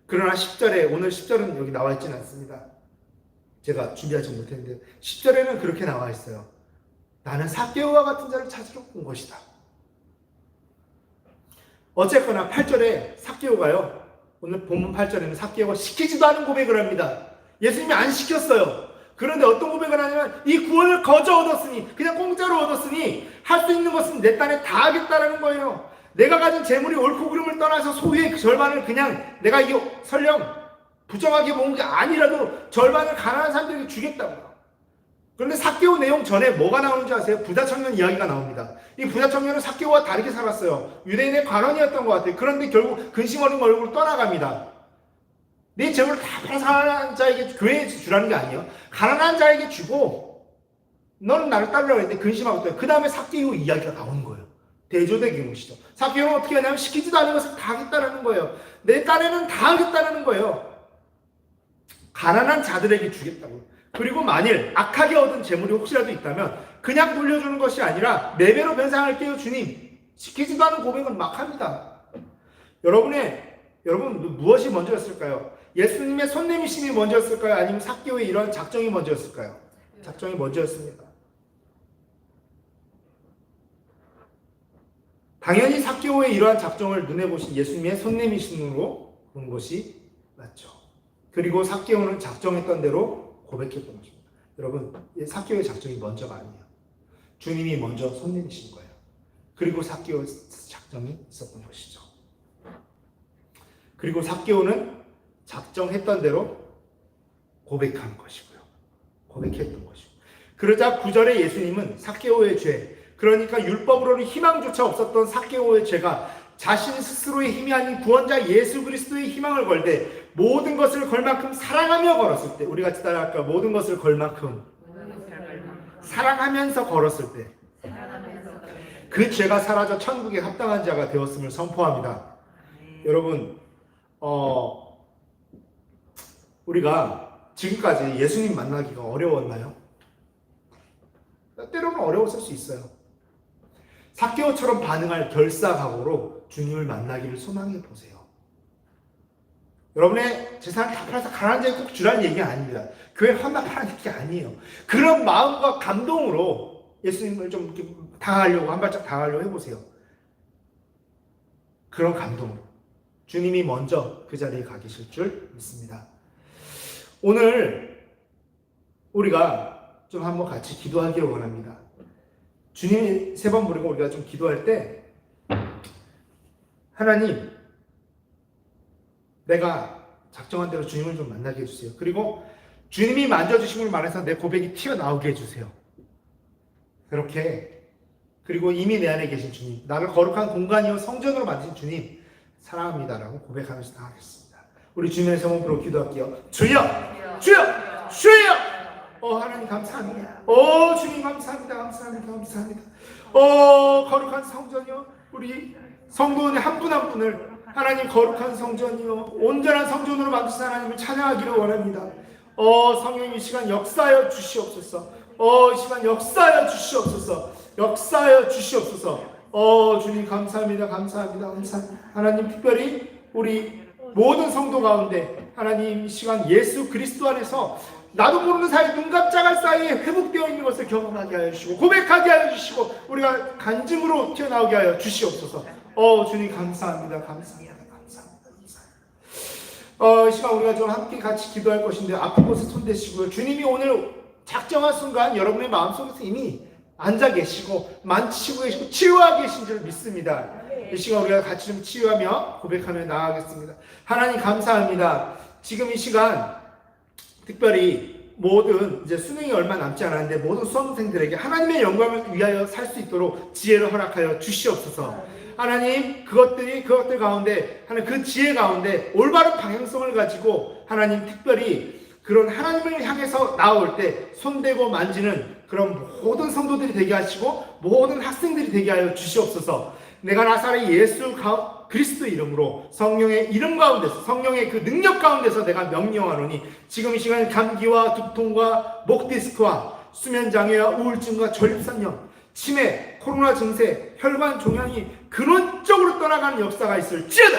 그러나 10절에, 오늘 10절은 여기 나와 있지는 않습니다. 제가 준비하지 못했는데 10절에는 그렇게 나와 있어요. 나는 삭개오와 같은 자를 찾으러 온 것이다. 어쨌거나 8절에 삭개오가요, 오늘 본문 8절에는 삭개오가 시키지도 않은 고백을 합니다. 예수님이 안 시켰어요. 그런데 어떤 고백을 하냐면, 이 구원을 거저 얻었으니, 그냥 공짜로 얻었으니 할 수 있는 것은 내 딴에 다 하겠다라는 거예요. 내가 가진 재물이 옳고 그름을 떠나서 소유의 그 절반을 그냥, 내가 이게 설령 부정하게 본 게 아니라도 절반을 가난한 사람들에게 주겠다고요. 그런데 삭개오 내용 전에 뭐가 나오는지 아세요? 부자 청년 이야기가 나옵니다. 이 부자 청년은 삭개오와 다르게 살았어요. 유대인의 관원이었던 것 같아요. 그런데 결국 근심 어린 얼굴로 떠나갑니다. 내 재물을 다 가난한 자에게, 교회에 주라는 게 아니에요. 가난한 자에게 주고 너는 나를 따르라고 했는데 근심하고 있어요. 그 다음에 삭개오 이야기가 나오는 거예요. 대조되게 것이죠. 삭개오는 어떻게 하냐면 시키지도 않은 것을 다 하겠다라는 거예요. 내 딴에는 다 하겠다라는 거예요. 가난한 자들에게 주겠다고. 그리고 만일 악하게 얻은 재물이 혹시라도 있다면 그냥 돌려주는 것이 아니라 4배로 변상할게요 주님. 시키지도 않은 고백은 막 합니다. 여러분 무엇이 먼저였을까요? 예수님의 손 내미심이 먼저였을까요? 아니면 삭개오의 이런 작정이 먼저였을까요? 작정이 먼저였습니다. 당연히 삭개오의 이러한 작정을 눈에 보신 예수님의 손 내미심으로 본 것이 맞죠. 그리고 삭개오는 작정했던 대로 고백했던 것입니다. 여러분, 삭개오의 작정이 먼저가 아니에요. 주님이 먼저 손 내미신 거예요. 그리고 삭개오의 작정이 있었던 것이죠. 그리고 삭개오는 작정했던 대로 고백한 것이고요. 고백했던 것이고. 그러자 9절에 예수님은 삭개오의 죄, 그러니까 율법으로는 희망조차 없었던 삭개오의 죄가 자신 스스로의 힘이 아닌 구원자 예수 그리스도의 희망을 걸되 모든 것을 걸 만큼 사랑하며 걸었을 때, 우리 같이 따라할까요? 모든 것을 걸 만큼 사랑하면서 걸었을 때 그 죄가 사라져 천국에 합당한 자가 되었음을 선포합니다. 여러분, 우리가 지금까지 예수님 만나기가 어려웠나요? 때로는 어려웠을 수 있어요. 삭개오처럼 반응할 결사각오로 주님을 만나기를 소망해 보세요. 여러분의 재산을 다 팔아서 가난한 자에 꼭 주라는 얘기가 아닙니다. 교회 환납하라는 얘기가 아니에요. 그런 마음과 감동으로 예수님을 좀 이렇게 당하려고, 한 발짝 당하려고 해보세요. 그런 감동으로 주님이 먼저 그 자리에 가 계실 줄 믿습니다. 오늘 우리가 좀 한번 같이 기도하기를 원합니다. 주님이 3번 부르고 우리가 좀 기도할 때, 하나님, 내가 작정한 대로 주님을 좀 만나게 해주세요. 그리고 주님이 만져주심을 말해서 내 고백이 튀어나오게 해주세요. 그렇게, 그리고 이미 내 안에 계신 주님, 나를 거룩한 공간이요 성전으로 만드신 주님, 사랑합니다라고 고백하면서 나가겠습니다. 우리 주님의 성으로 기도할게요. 주여! 주여! 주여! 하나님 감사합니다. 주님 감사합니다. 감사합니다. 감사합니다. 거룩한 성전이요, 우리 성도원의 한 분 한 분을 하나님 거룩한 성전이요 온전한 성전으로 만드신 하나님을 찬양하기를 원합니다. 성령님 이 시간 역사하여 주시옵소서. 이 시간 역사하여 주시옵소서. 역사하여 주시옵소서. 주님 감사합니다. 감사합니다. 감사합니다. 하나님 특별히 우리 모든 성도 가운데 하나님 이 시간 예수 그리스도 안에서 나도 모르는 사이 눈 깜짝할 사이에 회복되어 있는 것을 경험하게 하여 주시고 고백하게 하여 주시고 우리가 간증으로 튀어나오게 하여 주시옵소서. 주님 감사합니다. 감사합니다. 감사합니다. 감사합니다. 이 시간 우리가 좀 함께 같이 기도할 것인데 아픈 곳에 손대시고요. 주님이 오늘 작정한 순간 여러분의 마음속에서 이미 앉아 계시고 만지시고 계시고 치유하고 계신 줄 믿습니다. 이 시간 우리가 같이 좀 치유하며 고백하며 나아가겠습니다. 하나님 감사합니다. 지금 이 시간 특별히 모든 이제 수능이 얼마 남지 않았는데 모든 수험생들에게 하나님의 영광을 위하여 살 수 있도록 지혜를 허락하여 주시옵소서. 하나님 그것들 가운데 하나님 그 지혜 가운데 올바른 방향성을 가지고 하나님 특별히 그런 하나님을 향해서 나올 때 손대고 만지는 그런 모든 성도들이 되게 하시고 모든 학생들이 되게 하여 주시옵소서. 내가 나사렛 예수 그리스도 이름으로 성령의 이름 가운데서 성령의 그 능력 가운데서 내가 명령하노니 지금 이 시간 감기와 두통과 목 디스크와 수면 장애와 우울증과 전립선염, 치매, 코로나 증세, 혈관 종양이 근원적으로 떠나가는 역사가 있을지어다.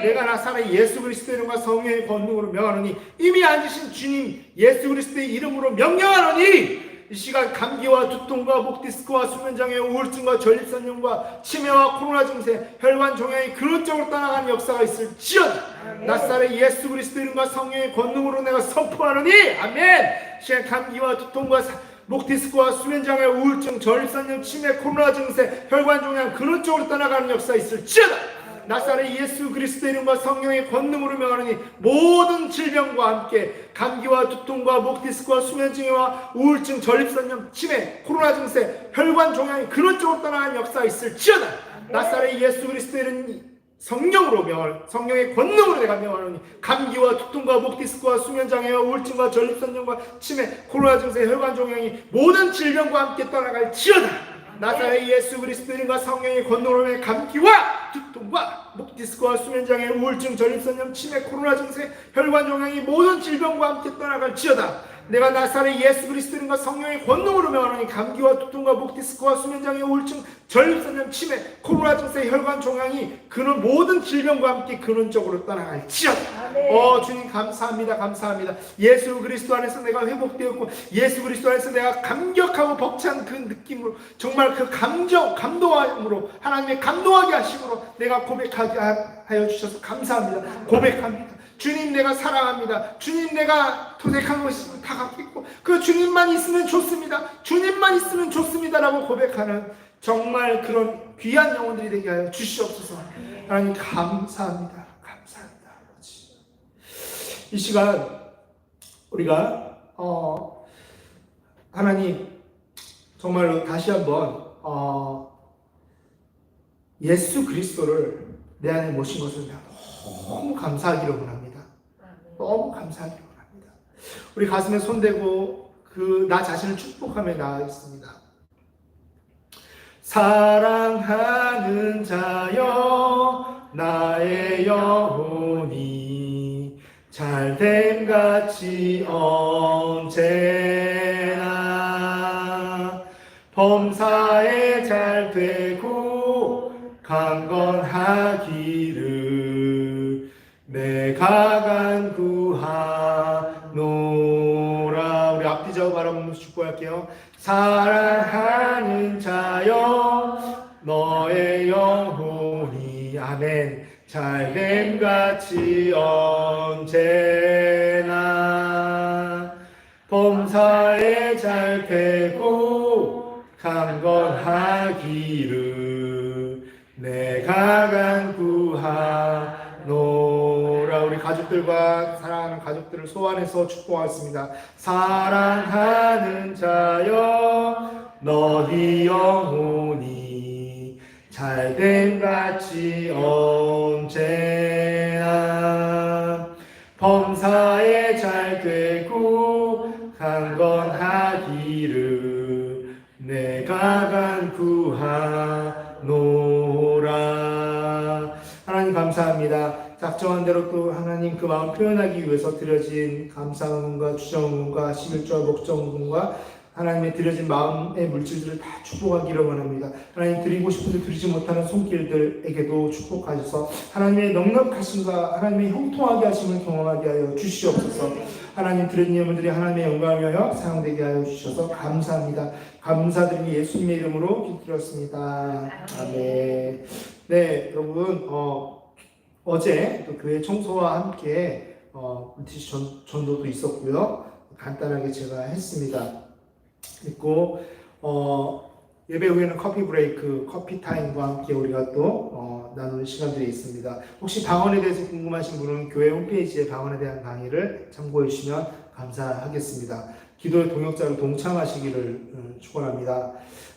내가 나사렛 예수 그리스도의 이름과 성령의 권능으로 명하노니 이미 앉으신 주님 예수 그리스도의 이름으로 명령하노니 이 시간 감기와 두통과 목 디스크와 수면장애, 우울증과 전립선염과 치매와 코로나 증세, 혈관 종양이 근원적으로 떠나가는 역사가 있을지어다. 나사렛 예수 그리스도의 이름과 성령의 권능으로 내가 선포하노니 아멘. 시간 감기와 두통과 목 디스크와 수면장애, 우울증, 전립선염, 치매, 코로나 증세, 혈관 종양 근원적으로 떠나가는 역사가 있을지어다. 나사렛 예수 그리스도의 이름과 성령의 권능으로 명하노니 모든 질병과 함께 감기와 두통과 목 디스크와 수면증과 우울증, 전립선염, 치매, 코로나 증세, 혈관 종양이 근원적으로 떠나가는 역사가 있을지어다. 나사렛 예수 그리스도의 이름 성령으로 명하노니 성령의 권능으로 내가 명하노니 감기와 두통과 목 디스크와 수면장애와 우울증과 전립선염과 치매, 코로나 증세, 혈관 종양이 모든 질병과 함께 떠나갈지어다. 나사렛 예수 그리스도의 이름과 성령의 권능으로 감기와 두통과 목 디스크와 수면장애, 우울증, 전립선염, 치매, 코로나 증세, 혈관 종양이 모든 질병과 함께 떠나갈지어다. 내가 나사렛 예수 그리스도인과 성령의 권능으로 명하노니 감기와 두통과 목 디스크와 수면장애 우울증 전립선염 치매 코로나 증세 혈관 종양이 그는 모든 질병과 함께 근원적으로 떠나갈지어다. 주님 감사합니다. 감사합니다. 예수 그리스도 안에서 내가 회복되었고 예수 그리스도 안에서 내가 감격하고 벅찬 그 느낌으로 정말 그 감동함으로 하나님의 감동하게 하심으로 내가 고백하게 하여 주셔서 감사합니다. 고백합니다. 주님 내가 사랑합니다. 주님 내가 도색한 것이 다 갖고 있고 그 주님만 있으면 좋습니다. 주님만 있으면 좋습니다라고 고백하는 정말 그런 귀한 영혼들이 되게 하여 주시옵소서. 하나님 감사합니다. 감사합니다. 아버지. 이 시간 우리가 하나님 정말로 다시 한번 예수 그리스도를 내 안에 모신 것을 내가 너무 감사하기를 원합니다. 너무 감사하기를 원합니다. 우리 가슴에 손대고 나 자신을 축복하며 나아가겠습니다. 사랑하는 자여 나의 영혼이 잘됨같이 언제나 범사에 잘되고 강건하기를 내가 간구하노라. 우리 앞뒤좌우 바라보면서 축복할게요. 사랑하는 자여 너의 영혼이 아멘 잘됨같이 언제나 범사에 잘되고 강건하기를 내가 간구하노라. 우리 가족들과 사랑하는 가족들을 소환해서 축복하겠습니다. 사랑하는 자여 너희 영혼이 잘됨같이 언제나 범사에 잘되고 강건하기를 내가 간구하노라. 하나님 감사합니다. 작정한 대로 또 하나님 그 마음 표현하기 위해서 드려진 감사응과 주정응과 11조와 목정응과 하나님의 드려진 마음의 물질들을 다 축복하기를 원합니다. 하나님 드리고 싶은데 드리지 못하는 손길들에게도 축복하셔서 하나님의 넉넉하심과 하나님의 형통하게 하심을 경험하게 하여 주시옵소서. 하나님 드린 예물들이 하나님의 영광을 위하여 사용되게 하여 주셔서 감사합니다. 감사드리며 예수님의 이름으로 기도드렸습니다. 아멘. 네, 여러분 어제 또 교회 청소와 함께 물티슈 전도도 있었고요. 간단하게 제가 했습니다. 그리고 예배 후에는 커피 브레이크, 커피 타임과 함께 우리가 또 나누는 시간들이 있습니다. 혹시 방언에 대해서 궁금하신 분은 교회 홈페이지에 방언에 대한 강의를 참고해 주시면 감사하겠습니다. 기도의 동역자로 동참하시기를 축원합니다.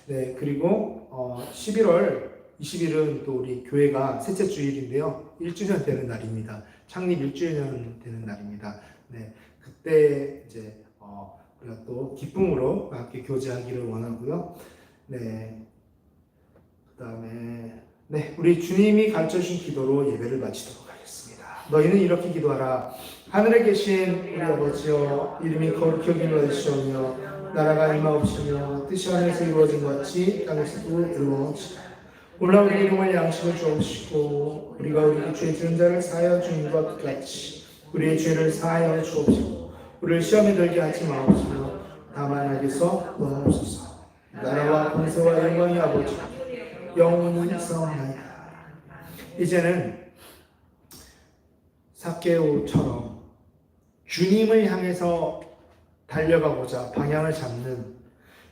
네, 그리고 11월 20일은 또 우리 교회가 셋째 주일인데요. 1주년 되는 날입니다. 창립 1주년 되는 날입니다. 네, 그때 이제 우리가 또 기쁨으로 함께 교제하기를 원하고요. 네, 그 다음에 네, 우리 주님이 가르쳐 주신 기도로 예배를 마치도록 하겠습니다. 너희는 이렇게 기도하라. 하늘에 계신 우리 아버지여, 이름이 거룩히 여김을 받으시오며 나라가 임하옵시며 뜻이 하늘에서 이루어진 것 같이 땅에서도 이루어지라. 오늘 우리 일용할 양식을 주옵시고 우리가 우리 죄 지은 자를 사하여 주인 것 같이 우리의 죄를 사하여 주옵시고 우리를 시험에 들게 하지 마옵시며 다만 악에서 구원하옵소서. 나라와 권세와 영광이 아버지 영원히 있사옵나이다. 이제는 삭개오처럼 주님을 향해서 달려가고자 방향을 잡는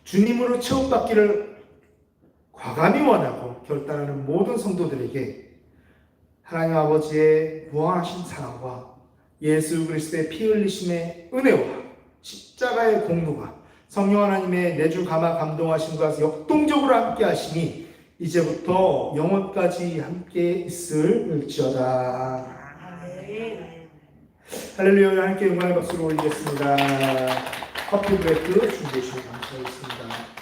주님으로 체험받기를 과감히 원하고 결단하는 모든 성도들에게 하나님 아버지의 무한하신 사랑과 예수 그리스도의 피 흘리심의 은혜와 십자가의 공로가 성령 하나님의 내주 감화 감동하심과 역동적으로 함께 하심이 이제부터 영원까지 함께 있을지어다. 할렐루야. 함께 영광의 박수를 올리겠습니다. 커피 브레이크 준비해 주시면 감사하겠습니다.